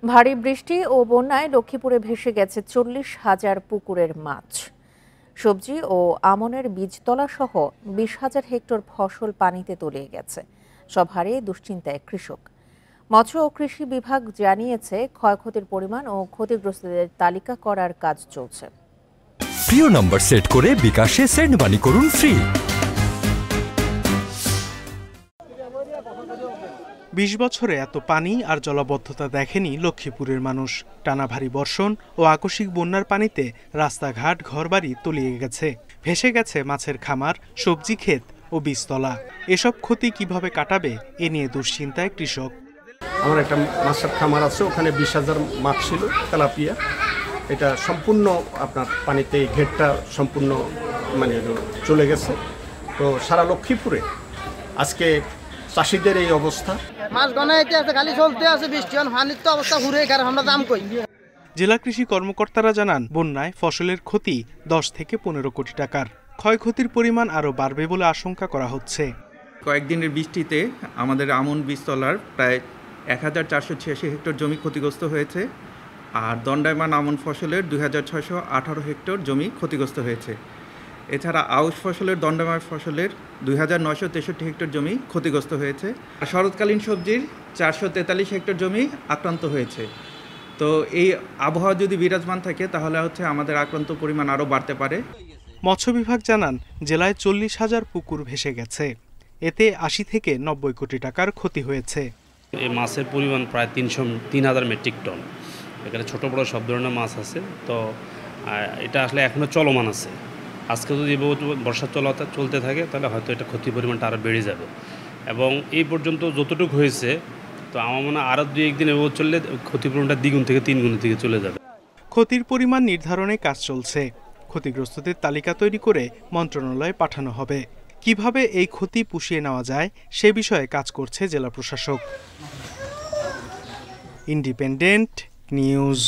ভারী বৃষ্টি ও বন্যায় লক্ষ্মীপুরে ভেসে গেছে 40,000 পুকুরের মাছ। সবজি ও আমনের বীজতলা সহ 20,000 হেক্টর ফসল পানিতে তলিয়ে গেছে। সব হারিয়ে দুশ্চিন্তায় কৃষক। মৎস্য ও কৃষি বিভাগ জানিয়েছে ক্ষয়ক্ষতির পরিমাণ ও ক্ষতিগ্রস্তদের তালিকা করার কাজ চলছে। প্রিয় নম্বর সেট করে বিকাশে সেন্ড মানি করুন ফ্রি। 20 বছরে এত পানি আর জলাবদ্ধতা দেখেনি লক্ষ্মীপুরের মানুষ। টানা ভারী বর্ষণ ও আকস্মিক বন্যার পানিতে রাস্তাঘাট ঘরবাড়ি তলিয়ে গেছে, ভেসে গেছে মাছের খামার, সবজি ক্ষেত ও বীজতলা। এসব ক্ষতি কিভাবে কাটাবে এ নিয়ে দুশ্চিন্তায় কৃষক। আমার একটা মাছের খামার আছে, ওখানে 20,000 মাছ ছিল তেলাপিয়া। এটা সম্পূর্ণ আপনার পানিতে ঘেরটা সম্পূর্ণ চলে গেছে। তো সারা লক্ষ্মীপুরে আজকে চাষিদের এই অবস্থা। মাছ গনাইতে আছে, খালি চলতে আছে, বৃষ্টি পানির তো অবস্থা ঘুরে গেছে, আমরা দাম কই। জেলা কৃষি কর্মকর্তারা জানান, বন্যায় ফসলের ক্ষতি 10 থেকে 15 কোটি টাকার। ক্ষয়ক্ষতির পরিমাণ আরও বাড়বে বলে আশঙ্কা করা হচ্ছে। কয়েকদিনের বৃষ্টিতে আমাদের আমন বীজতলার প্রায় 1486 হেক্টর জমি ক্ষতিগ্রস্ত হয়েছে, আর দণ্ডায়মান আমন ফসলের 2618 হেক্টর জমি ক্ষতিগ্রস্ত হয়েছে। এছাড়া আউশ ফসলের দণ্ডায়মান ফসলের 2963 হেক্টর জমি ক্ষতিগ্রস্ত হয়েছে। আর শরৎকালীন সবজির 443 হেক্টর জমি আক্রান্ত হয়েছে। তো এই আবহাওয়া যদি বিরাজমান থাকে তাহলে আমাদের আক্রান্ত পরিমাণ আরও বাড়তে পারে। মৎস্য বিভাগ জানান, জেলায় 40,000 পুকুর ভেসে গেছে। এতে 80 থেকে 90 কোটি টাকার ক্ষতি হয়েছে। এই মাছের পরিমাণ প্রায় 3,000 মেট্রিক টন। এখানে ছোট বড় সব ধরনের মাছ আছে। তো এটা আসলে এখনো চলমান আছে। আজকে যদি বর্ষা চলতে থাকে তাহলে হয়তো এটা ক্ষতির পরিমাণটা আরও বেড়ে যাবে। এবং এই পর্যন্ত যতটুকু হয়েছে, তো আমার মনে হয় আরও 2-1 দিন এভাবে চললে ক্ষতির পরিমাণটা 2 গুণ থেকে 3 গুণের দিকে চলে যাবে। ক্ষতির পরিমাণ নির্ধারণে কাজ চলছে। ক্ষতিগ্রস্তদের তালিকা তৈরি করে মন্ত্রণালয়ে পাঠানো হবে। কিভাবে এই ক্ষতি পুষিয়ে নেওয়া যায় সে বিষয়ে কাজ করছে জেলা প্রশাসক। Independent news.